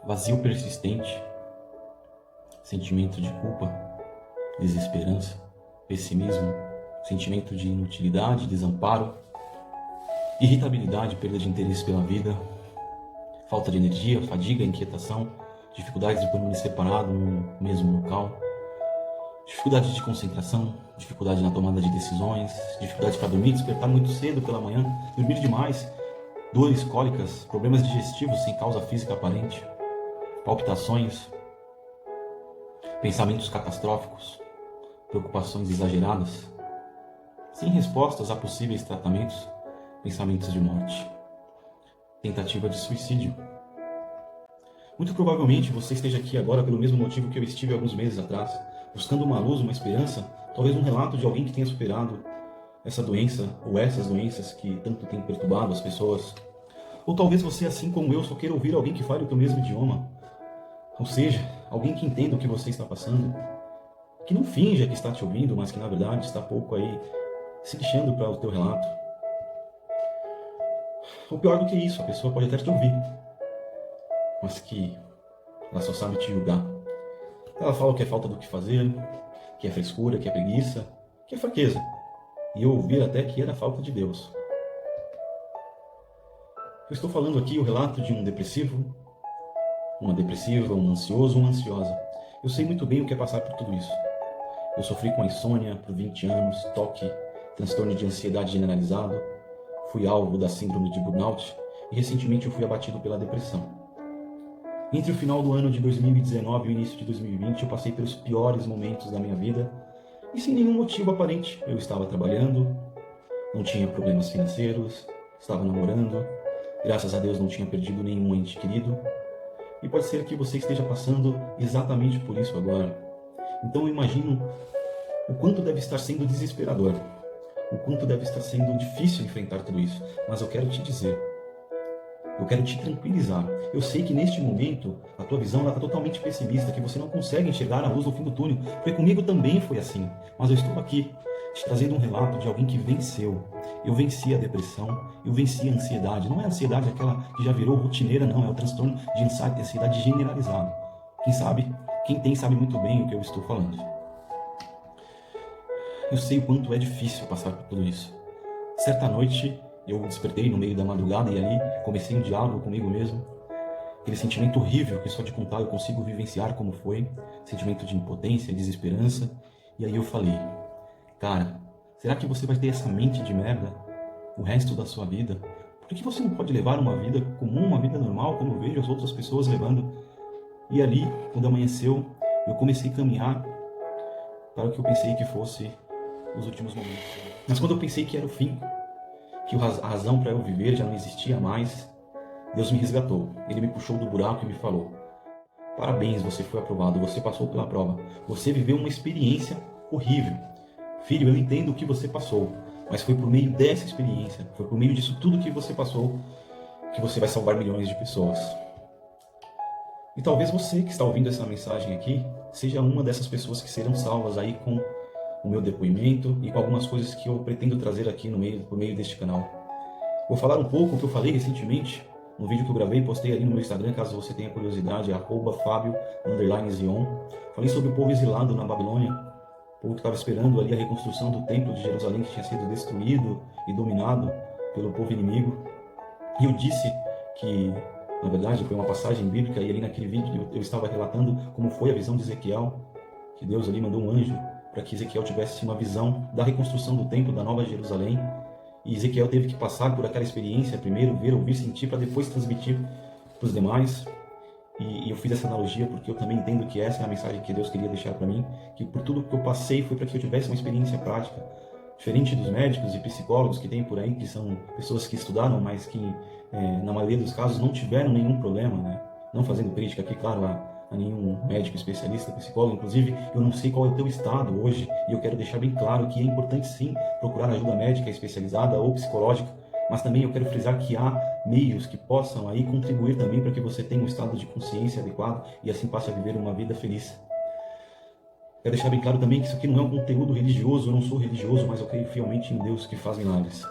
vazio persistente, sentimento de culpa, desesperança, pessimismo, sentimento de inutilidade, desamparo, irritabilidade, perda de interesse pela vida, falta de energia, fadiga, inquietação, dificuldades de permanecer parado no mesmo local, dificuldade de concentração, dificuldade na tomada de decisões, dificuldade para dormir, despertar muito cedo pela manhã, dormir demais, dores cólicas, problemas digestivos sem causa física aparente, palpitações, pensamentos catastróficos, preocupações exageradas, sem respostas a possíveis tratamentos, pensamentos de morte, tentativa de suicídio. Muito provavelmente você esteja aqui agora pelo mesmo motivo que eu estive alguns meses atrás, buscando uma luz, uma esperança, talvez um relato de alguém que tenha superado essa doença ou essas doenças que tanto têm perturbado as pessoas. Ou talvez você, assim como eu, só queira ouvir alguém que fale o teu mesmo idioma. Ou seja, alguém que entenda o que você está passando, que não finja que está te ouvindo, mas que na verdade está pouco aí se lixando para o teu relato. Ou pior do que isso, a pessoa pode até te ouvir, mas que ela só sabe te julgar. Ela fala que é falta do que fazer, que é frescura, que é preguiça, que é fraqueza. E eu ouvi até que era falta de Deus. Eu estou falando aqui o relato de um depressivo, uma depressiva, um ansioso, uma ansiosa. Eu sei muito bem o que é passar por tudo isso. Eu sofri com a insônia por 20 anos, toque, transtorno de ansiedade generalizado, fui alvo da síndrome de burnout e recentemente eu fui abatido pela depressão. Entre o final do ano de 2019 e o início de 2020, eu passei pelos piores momentos da minha vida e sem nenhum motivo aparente. Eu estava trabalhando, não tinha problemas financeiros, estava namorando, graças a Deus não tinha perdido nenhum ente querido. E pode ser que você esteja passando exatamente por isso agora. Então eu imagino o quanto deve estar sendo desesperador, o quanto deve estar sendo difícil enfrentar tudo isso. Mas eu quero te dizer, eu quero te tranquilizar. Eu sei que neste momento a tua visão está totalmente pessimista, que você não consegue enxergar a luz no fim do túnel, porque comigo também foi assim. Mas eu estou aqui te trazendo um relato de alguém que venceu. Eu venci a depressão, eu venci a ansiedade. Não é a ansiedade aquela que já virou rotineira, não. É o transtorno de ansiedade generalizado. Quem sabe, quem tem sabe muito bem o que eu estou falando. Eu sei o quanto é difícil passar por tudo isso. Certa noite, eu despertei no meio da madrugada e ali comecei um diálogo comigo mesmo. Aquele sentimento horrível que só de contar eu consigo vivenciar como foi. Sentimento de impotência, desesperança. E aí eu falei, cara, será que você vai ter essa mente de merda o resto da sua vida? Por que você não pode levar uma vida comum, uma vida normal, como eu vejo as outras pessoas levando? E ali, quando amanheceu, eu comecei a caminhar para o que eu pensei que fosse os últimos momentos. Mas quando eu pensei que era o fim, que a razão para eu viver já não existia mais, Deus me resgatou. Ele me puxou do buraco e me falou, parabéns, você foi aprovado, você passou pela prova, você viveu uma experiência horrível. Filho, eu entendo o que você passou, mas foi por meio dessa experiência, foi por meio disso tudo que você passou, que você vai salvar milhões de pessoas. E talvez você que está ouvindo essa mensagem aqui, seja uma dessas pessoas que serão salvas aí com o meu depoimento e com algumas coisas que eu pretendo trazer aqui por meio deste canal. Vou falar um pouco o que eu falei recentemente, no vídeo que eu gravei e postei ali no meu Instagram, caso você tenha curiosidade, @Fabio_Zion. Falei sobre o povo exilado na Babilônia, o povo que estava esperando ali a reconstrução do templo de Jerusalém, que tinha sido destruído e dominado pelo povo inimigo. E eu disse que, na verdade, foi uma passagem bíblica, e ali naquele vídeo eu estava relatando como foi a visão de Ezequiel, que Deus ali mandou um anjo para que Ezequiel tivesse uma visão da reconstrução do templo, da Nova Jerusalém. E Ezequiel teve que passar por aquela experiência, primeiro ver, ouvir, sentir, para depois transmitir para os demais. E eu fiz essa analogia porque eu também entendo que essa é a mensagem que Deus queria deixar para mim, que por tudo que eu passei foi para que eu tivesse uma experiência prática. Diferente dos médicos e psicólogos que tem por aí, que são pessoas que estudaram, mas que na maioria dos casos não tiveram nenhum problema, né? Não fazendo crítica aqui, claro, a nenhum médico especialista, psicólogo. Inclusive, eu não sei qual é o teu estado hoje, e eu quero deixar bem claro que é importante sim procurar ajuda médica especializada ou psicológica, mas também eu quero frisar que há meios que possam aí contribuir também para que você tenha um estado de consciência adequado e assim passe a viver uma vida feliz. Quero deixar bem claro também que isso aqui não é um conteúdo religioso, eu não sou religioso, mas eu creio fielmente em Deus que faz milagres.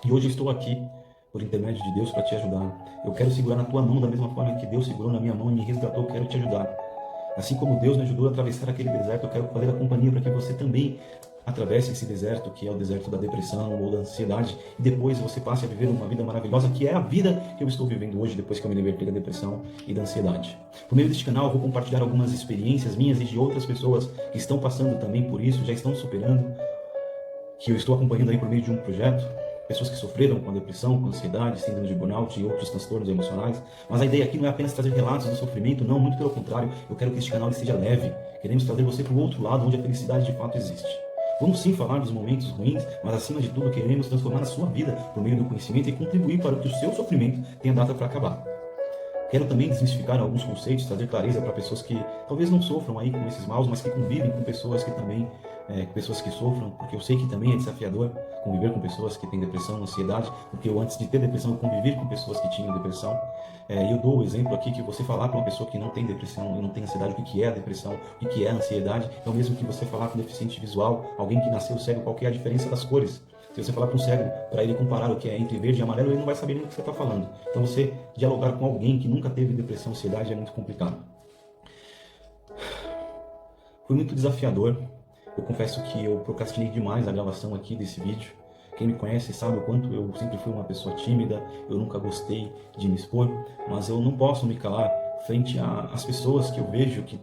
E hoje eu estou aqui por intermédio de Deus para te ajudar. Eu quero segurar na tua mão da mesma forma que Deus segurou na minha mão e me resgatou. Eu quero te ajudar. Assim como Deus me ajudou a atravessar aquele deserto, eu quero fazer a companhia para que você também atravesse esse deserto, que é o deserto da depressão ou da ansiedade, e depois você passe a viver uma vida maravilhosa, que é a vida que eu estou vivendo hoje, depois que eu me libertei da depressão e da ansiedade. Por meio deste canal, eu vou compartilhar algumas experiências minhas e de outras pessoas que estão passando também por isso, já estão superando, que eu estou acompanhando aí por meio de um projeto. Pessoas que sofreram com a depressão, com a ansiedade, síndrome de burnout e outros transtornos emocionais. Mas a ideia aqui não é apenas trazer relatos do sofrimento, não, muito pelo contrário. Eu quero que este canal seja leve. Queremos trazer você para o outro lado, onde a felicidade de fato existe. Vamos sim falar dos momentos ruins, mas acima de tudo queremos transformar a sua vida por meio do conhecimento e contribuir para que o seu sofrimento tenha data para acabar. Quero também desmistificar alguns conceitos, trazer clareza para pessoas que talvez não sofram aí com esses maus, mas que convivem com pessoas que também, pessoas que sofram, porque eu sei que também é desafiador conviver com pessoas que têm depressão, ansiedade, porque eu antes de ter depressão, eu convivi com pessoas que tinham depressão. E eu dou o exemplo aqui que você falar para uma pessoa que não tem depressão e não tem ansiedade, o que é a depressão, o que é a ansiedade, é o mesmo que você falar com um deficiente visual, alguém que nasceu cego, qual que é a diferença das cores. Se você falar para um cego, para ele comparar o que é entre verde e amarelo, ele não vai saber nem o que você está falando. Então você dialogar com alguém que nunca teve depressão, ansiedade é muito complicado. Foi muito desafiador. Eu confesso que eu procrastinei demais a gravação aqui desse vídeo. Quem me conhece sabe o quanto eu sempre fui uma pessoa tímida, eu nunca gostei de me expor, mas eu não posso me calar frente às pessoas que eu vejo que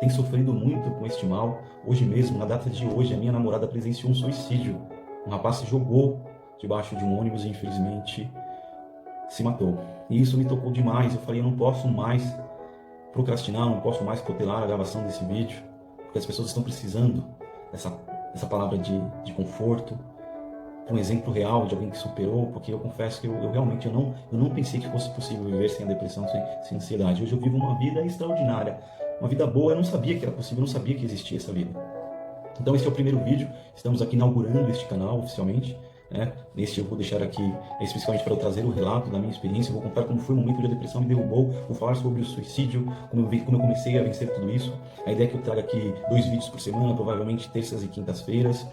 têm sofrido muito com este mal. Hoje mesmo, na data de hoje, a minha namorada presenciou um suicídio. Um rapaz se jogou debaixo de um ônibus e infelizmente se matou. E isso me tocou demais. Eu falei, eu não posso mais procrastinar, não posso mais protelar a gravação desse vídeo, porque as pessoas estão precisando dessa palavra de conforto, um exemplo real de alguém que superou, porque eu confesso que eu realmente não pensei que fosse possível viver sem a depressão, sem ansiedade. Hoje eu vivo uma vida extraordinária, uma vida boa. Eu não sabia que era possível, eu não sabia que existia essa vida. Então esse é o primeiro vídeo, estamos aqui inaugurando este canal oficialmente. Neste eu vou deixar aqui especificamente para eu trazer o relato da minha experiência, vou contar como foi o momento onde a depressão me derrubou, vou falar sobre o suicídio, como eu comecei a vencer tudo isso. A ideia é que eu traga aqui 2 vídeos por semana, provavelmente terças e quintas-feiras.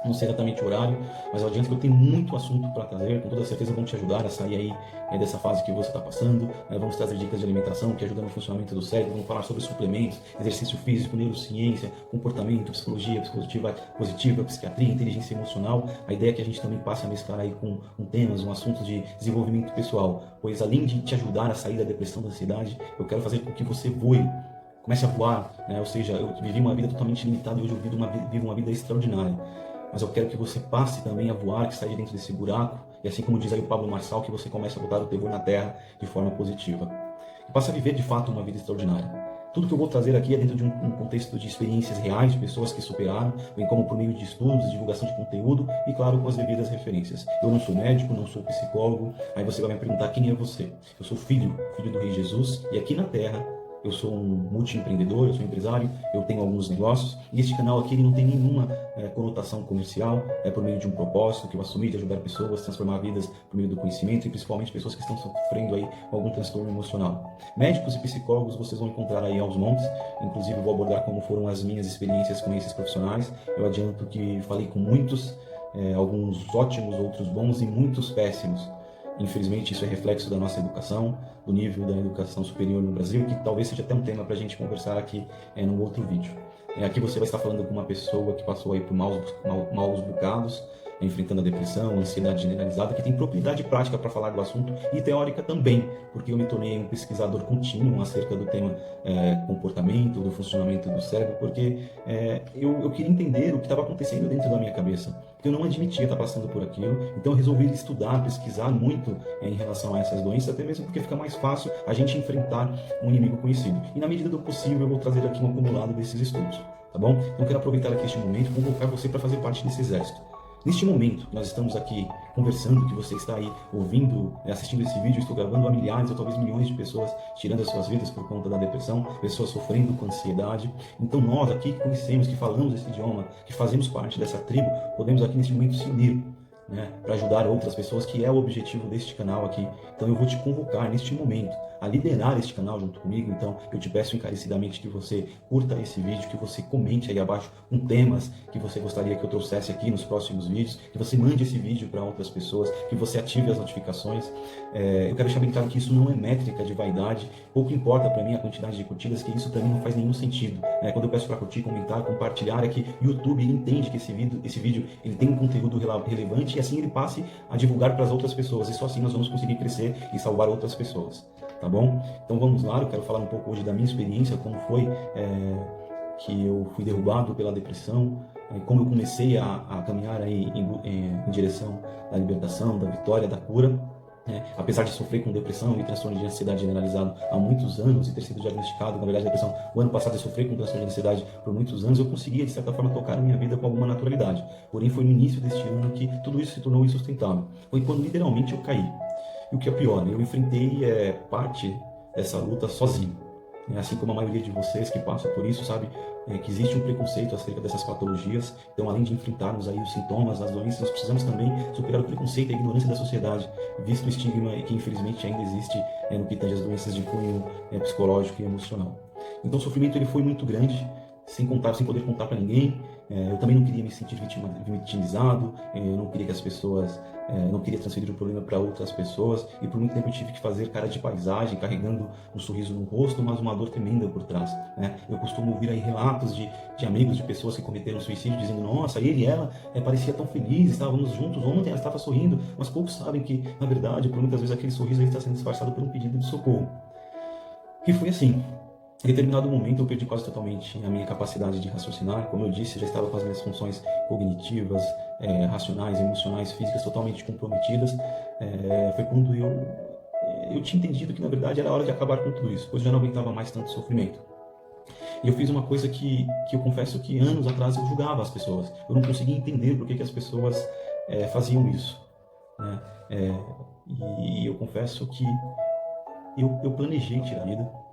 Não sei exatamente o horário, mas eu adianto que eu tenho muito assunto para trazer, com toda certeza vão te ajudar a sair aí dessa fase que você está passando. Vamos trazer dicas de alimentação que ajudam no funcionamento do cérebro, vamos falar sobre suplementos, exercício físico, neurociência, comportamento, psicologia positiva, psiquiatria, inteligência emocional. A ideia é que a gente também passe a mesclar aí com temas, um assunto de desenvolvimento pessoal, pois além de te ajudar a sair da depressão, da ansiedade, eu quero fazer com que você voe, comece a voar, ou seja, eu vivi uma vida totalmente limitada e hoje eu vivo uma vida extraordinária. Mas eu quero que você passe também a voar, que saia dentro desse buraco, e assim como diz aí o Pablo Marçal, que você comece a botar o terror na terra de forma positiva. E passe a viver de fato uma vida extraordinária. Tudo que eu vou trazer aqui é dentro de um contexto de experiências reais, de pessoas que superaram, bem como por meio de estudos, divulgação de conteúdo e, claro, com as devidas referências. Eu não sou médico, não sou psicólogo, aí você vai me perguntar quem é você. Eu sou filho do Rei Jesus, e aqui na Terra eu sou um multiempreendedor, eu sou empresário, eu tenho alguns negócios, e este canal aqui ele não tem nenhuma conotação comercial, é por meio de um propósito que eu assumi de ajudar pessoas, transformar vidas por meio do conhecimento, e principalmente pessoas que estão sofrendo aí algum transtorno emocional. Médicos e psicólogos vocês vão encontrar aí aos montes, inclusive eu vou abordar como foram as minhas experiências com esses profissionais. Eu adianto que falei com muitos, alguns ótimos, outros bons e muitos péssimos. Infelizmente isso é reflexo da nossa educação, do nível da educação superior no Brasil, que talvez seja até um tema para a gente conversar aqui no outro vídeo. Aqui você vai estar falando com uma pessoa que passou aí por maus bocados, enfrentando a depressão, a ansiedade generalizada, que tem propriedade prática para falar do assunto e teórica também, porque eu me tornei um pesquisador contínuo acerca do tema comportamento, do funcionamento do cérebro, porque eu queria entender o que estava acontecendo dentro da minha cabeça, porque eu não admitia estar passando por aquilo. Então eu resolvi estudar, pesquisar muito em relação a essas doenças, até mesmo porque fica mais fácil a gente enfrentar um inimigo conhecido. E na medida do possível eu vou trazer aqui um acumulado desses estudos, tá bom? Então eu quero aproveitar aqui este momento e convocar você para fazer parte desse exército. Neste momento, nós estamos aqui conversando, que você está aí ouvindo, assistindo esse vídeo, estou gravando a milhares ou talvez milhões de pessoas tirando as suas vidas por conta da depressão, pessoas sofrendo com ansiedade. Então nós aqui que conhecemos, que falamos esse idioma, que fazemos parte dessa tribo, podemos aqui neste momento se unir né, para ajudar outras pessoas, que é o objetivo deste canal aqui. Então eu vou te convocar neste momento a liderar este canal junto comigo. Então eu te peço encarecidamente que você curta esse vídeo, que você comente aí abaixo com temas que você gostaria que eu trouxesse aqui nos próximos vídeos, que você mande esse vídeo para outras pessoas, que você ative as notificações. Eu quero deixar bem claro que isso não é métrica de vaidade, pouco importa para mim a quantidade de curtidas, que isso para mim não faz nenhum sentido. Quando eu peço para curtir, comentar, compartilhar, é que o YouTube ele entende que esse vídeo ele tem um conteúdo relevante e assim ele passe a divulgar para as outras pessoas, e só assim nós vamos conseguir crescer e salvar outras pessoas, tá bom? Então vamos lá, eu quero falar um pouco hoje da minha experiência, como foi que eu fui derrubado pela depressão, como eu comecei a caminhar aí em direção da libertação, da vitória, da cura. Apesar de sofrer com depressão e transtorno de ansiedade generalizado há muitos anos e ter sido diagnosticado, na verdade, depressão, o ano passado eu sofri com transtorno de ansiedade por muitos anos, eu conseguia, de certa forma, tocar a minha vida com alguma naturalidade. Porém, foi no início deste ano que tudo isso se tornou insustentável. Foi quando, literalmente, eu caí. E o que é pior, né? Eu enfrentei parte dessa luta sozinho. Assim como a maioria de vocês que passam por isso, sabe que existe um preconceito acerca dessas patologias. Então, além de enfrentarmos aí os sintomas, as doenças, nós precisamos também superar o preconceito e a ignorância da sociedade, visto o estigma que infelizmente ainda existe no que tange as doenças de cunho psicológico e emocional. Então, o sofrimento ele foi muito grande, sem poder contar para ninguém. Eu também não queria me sentir vitimizado, eu não queria que as pessoas, não queria transferir o problema para outras pessoas, e por muito tempo eu tive que fazer cara de paisagem, carregando um sorriso no rosto, mas uma dor tremenda por trás. Eu costumo ouvir aí relatos de amigos, de pessoas que cometeram suicídio, dizendo: nossa, ele e ela parecia tão feliz, estávamos juntos ontem, ela estava sorrindo, mas poucos sabem que, na verdade, por muitas vezes aquele sorriso está sendo disfarçado por um pedido de socorro. E foi assim. Em determinado momento eu perdi quase totalmente a minha capacidade de raciocinar. Como eu disse, já estava com as minhas funções cognitivas, racionais, emocionais, físicas totalmente comprometidas. Foi quando eu tinha entendido que na verdade era hora de acabar com tudo isso, pois eu já não aguentava mais tanto sofrimento. E eu fiz uma coisa que eu confesso que anos atrás eu julgava as pessoas. Eu não conseguia entender por que as pessoas faziam isso, né? E eu confesso que eu planejei tirar a vida.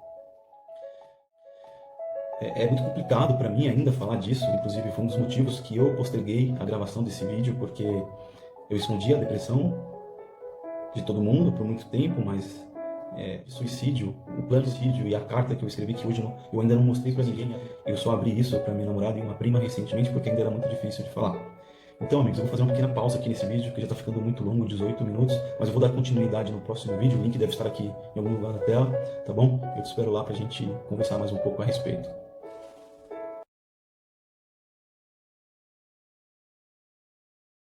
É muito complicado para mim ainda falar disso, inclusive foi um dos motivos que eu posterguei a gravação desse vídeo, porque eu escondi a depressão de todo mundo por muito tempo, mas suicídio, o plano de suicídio e a carta que eu escrevi, que hoje eu ainda não mostrei para ninguém, eu só abri isso para minha namorada e uma prima recentemente, porque ainda era muito difícil de falar. Então, amigos, eu vou fazer uma pequena pausa aqui nesse vídeo, que já está ficando muito longo, 18 minutos, mas eu vou dar continuidade no próximo vídeo, o link deve estar aqui em algum lugar na tela, tá bom? Eu te espero lá para a gente conversar mais um pouco a respeito.